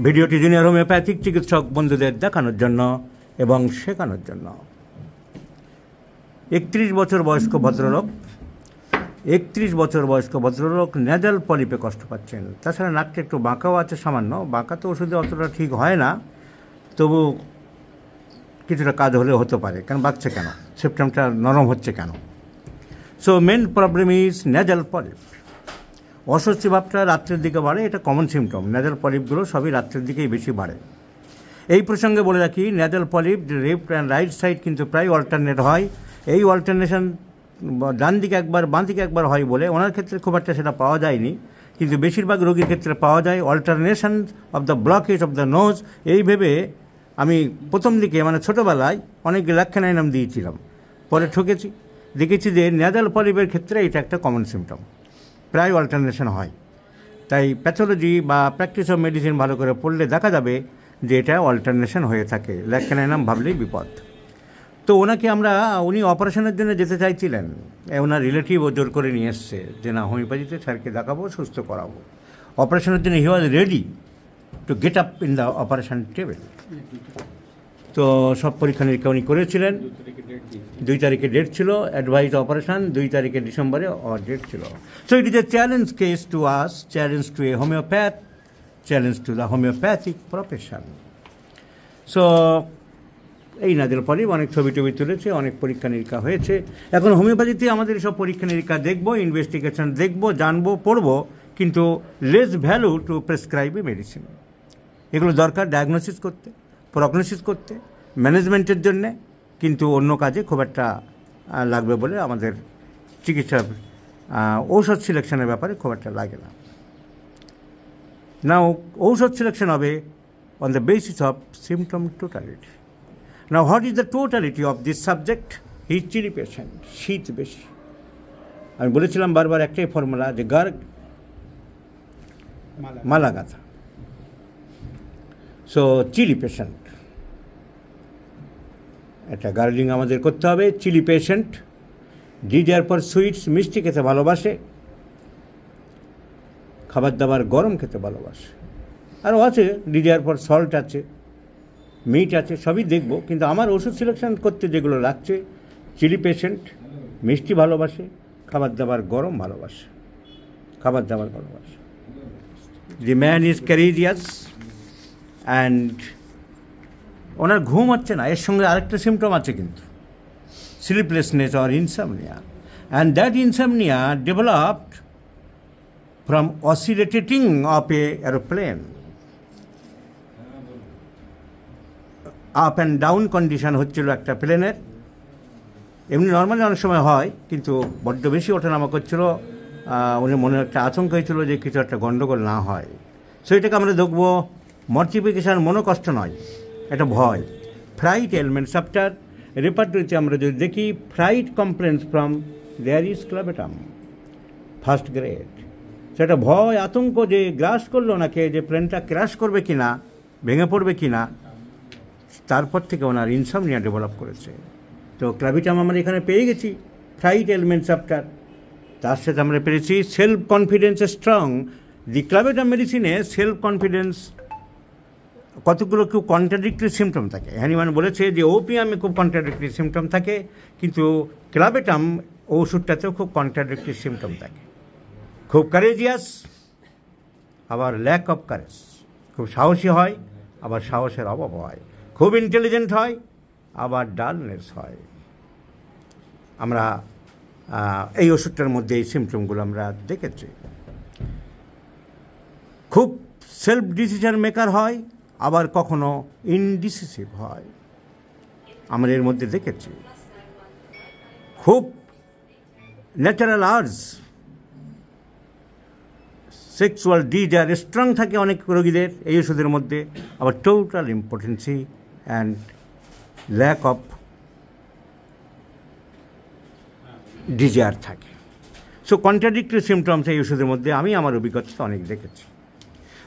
ভিডিওটি junior homeopathic চিকিৎসক বন্ধুদের দেখানোর জন্য এবং শেখানোর জন্য। 31 বছর বয়স্ক ভদ্রলোক, 31 বছর বয়স্ক ভদ্রলোক নেজাল পলিপে কষ্ট পাচ্ছেন। তাছাড়া নাকটা একটু বাঁকাও আছে, সামান্য বাঁকা, তো ওষুধে অতটা ঠিক হয় না, তবু কিছুটা কাজ হলে হতে পারে। কারণ বাঁকছে কেন, সেপ্টামটা নরম হচ্ছে কেন? So main problem is nasal polyp. অস্বস্তি ভাবটা রাত্রের দিকে বাড়ে, এটা কমন সিমটম। নেজাল পলিপগুলো সবই রাত্রের দিকেই বেশি বাড়ে। এই প্রসঙ্গে বলে রাখি, nasal polyp left and right side কিন্তু প্রায় অল্টারনেট হয়। এই অল্টারনেশন ডান দিকে একবার বাঁ দিকে একবার হয় বলে ওনার ক্ষেত্রে খুব একটা সেটা পাওয়া যায়নি, কিন্তু বেশিরভাগ রোগীর ক্ষেত্রে পাওয়া যায়। Alternation of the blockage of the nose, এই ভেবে আমি প্রথম দিকে মানে ছোটোবেলায় অনেক লাক্ষণায় নাম দিয়েছিলাম, পরে ঠকেছি। দেখেছি যে নেজাল পলিপের ক্ষেত্রে এটা একটা কমন সিমটম, প্রায় অল্টারনেশন হয়। তাই প্যাথোলজি বা প্র্যাকটিস অফ মেডিসিন ভালো করে পড়লে দেখা যাবে যে এটা অল্টারনেশন হয়ে থাকে। লাক্ষণায় নাম ভাবলেই বিপদ। তো উনি অপারেশনের জন্য যেতে চাইছিলেন, ওনার রিলেটিভ ও জোর করে নিয়ে এসছে যে না, হোমিওপ্যাথিতে স্যারকে দেখাবো, সুস্থ করাবো। অপারেশনের জন্য he was ready to get up in the operation table. তো সব পরীক্ষা নিরীক্ষা উনি করেছিলেন। 2 তারিখে ডেট ছিল, অ্যাডভাইস অপারেশন 2 তারিখে ডিসেম্বরে ডেট ছিল। So it is a challenge case to us, challenge to a homeopath, challenge to the homeopathic profession. So এই নেজাল পলিপ অনেক ছবি টবি তুলেছে, অনেক পরীক্ষা নিরীক্ষা হয়েছে। এখন হোমিওপ্যাথিতে আমাদের সব পরীক্ষা নিরীক্ষা দেখবো, ইনভেস্টিগেশন দেখবো, জানবো, পড়বো, কিন্তু less value to prescribe a medicine. এগুলো দরকার ডায়াগনোসিস করতে, প্রগনোসিস করতে, ম্যানেজমেন্টের জন্যে, কিন্তু অন্য কাজে খুব একটা লাগবে বলে আমাদের চিকিৎসার ঔষধ সিলেকশনের ব্যাপারে খুব একটা লাগে না। নাও ঔষধ সিলেকশন হবে on the basis of symptom totality. Now, what is the totality of this subject? He is chilly patient, শীত বেশি। আমি বলেছিলাম বারবার একটাই ফর্মুলা, যে গার্গ মালাগাথা। সো চিলি পেশেন্ট, একটা গার্গলিং আমাদের করতে হবে। Chilli patient, desire for sweets, মিষ্টি খেতে ভালোবাসে, খাবার দাবার গরম খেতে ভালোবাসে। আরও আছে, ডিজায়ার ফর সল্ট আছে, মিট আছে, সবই দেখব। কিন্তু আমার ওষুধ সিলেকশন করতে যেগুলো লাগছে, চিলি পেশেন্ট, মিষ্টি ভালোবাসে, খাবার দাবার গরম ভালোবাসে, খাবার দাবার ভালোবাসে। দি ম্যান ইজ ক্যারিজিয়াস অ্যান্ড ওনার ঘুম হচ্ছে না। এর সঙ্গে আরেকটা সিমটম আছে কিন্তু, sleeplessness or insomnia, and that insomnia developed from oscillating of A aeroplane. Up and down condition হচ্ছিল একটা প্লেনের। এমনি নর্মালি অনেক সময় হয়, কিন্তু বড্ড বেশি ওঠানামা করছিল। উনি মনে একটা আশঙ্কা হয়েছিল যে কিছু একটা গণ্ডগোল না হয়। সো এটাকে আমরা দেখবো মর্টিফিকেশান, মনোকষ্ট নয়, এটা ভয়। ফ্রাইট এলমেন্টস আফটার রেপার্টরিতে আমরা যদি দেখি, fright complaints from there is clavatum first grade. সেটা ভয়, আতঙ্ক যে গ্রাস করলো ওনাকে, যে প্লেনটা ক্র্যাশ করবে কিনা, ভেঙে পড়বে কিনা, তারপর থেকে ওনার ইনসমনিয়া ডেভেলপ করেছে। তো ক্লাবিটাম আমরা এখানে পেয়ে গেছি, ফ্রাইট এলিমেন্টস আফটার। তার সাথে আমরা পেরেছি সেলফ কনফিডেন্স স্ট্রং। দি ক্লাবিটাম মেডিসিনে সেলফ কনফিডেন্স, কতগুলো খুব কন্ট্রাডিক্টরি সিমটম থাকে। হ্যানিম্যান বলেছে যে ওপিয়ামে খুব কন্ট্রাডিক্টরি সিমটম থাকে, কিন্তু ক্লাবিটাম ওষুধটাতেও খুব কন্ট্রাডিক্টরি সিমটম থাকে। খুব কারেজিয়াস, আবার ল্যাক অফ কারেজ। খুব সাহসী হয়, আবার সাহসের অভাব হয়। খুব ইন্টেলিজেন্ট হয়, আবার ডালনেস হয়। আমরা এই ওষুধটার মধ্যে এই সিমটমগুলো আমরা দেখেছি। খুব সেলফ ডিসিশন মেকার হয়, আবার কখনো ইনডিসিসিভ হয়, আমরা এর মধ্যে দেখেছি। খুব natural urge, sexual desire strong থাকে অনেক রোগীদের এই ওষুধের মধ্যে, আবার total impotency and lack of desire থাকে। সো কন্ট্রাডিক্টরি সিমটমস এই ওষুধের মধ্যে আমি আমার অভিজ্ঞতা অনেক দেখেছি।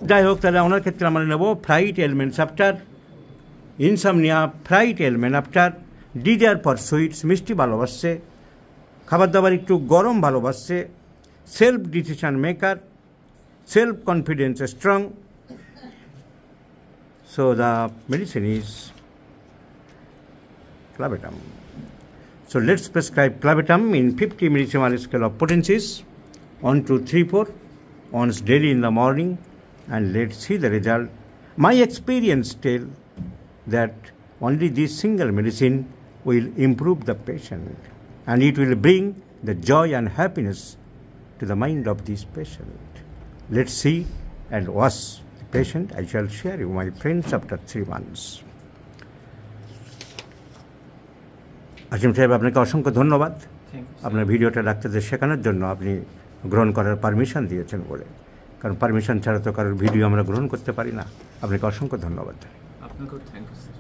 যাই হোক, তাহলে ওনার ক্ষেত্রে আমরা নেব fright elements after insomnia, fright element after desire for sweets, মিষ্টি ভালোবাসছে, খাবার দাবার একটু গরম ভালোবাসছে, self decision maker, self-confidence is strong. So the medicine is clavatum. So let's prescribe clavatum in 50 millisiemens scale of potencies, 1, 2, 3, 4, once daily in the morning, and let's see the result. My experience tell that only this single medicine will improve the patient, and it will bring the joy and happiness to the mind of this patient. Let's see and watch the patient. I shall share you my friends after 3 months. আজিম সাহেব, আপনাকে অসংখ্য ধন্যবাদ আপনার ভিডিওটা ডাক্তারদের শেখানোর জন্য আপনি গ্রহণ করার পারমিশন দিয়েছেন বলে, কারণ পারমিশন ছাড়া তো কারোর ভিডিও আমরা গ্রহণ করতে পারি না। আপনাকে অসংখ্য ধন্যবাদ। আপনাকেও থ্যাংক ইউ স্যার।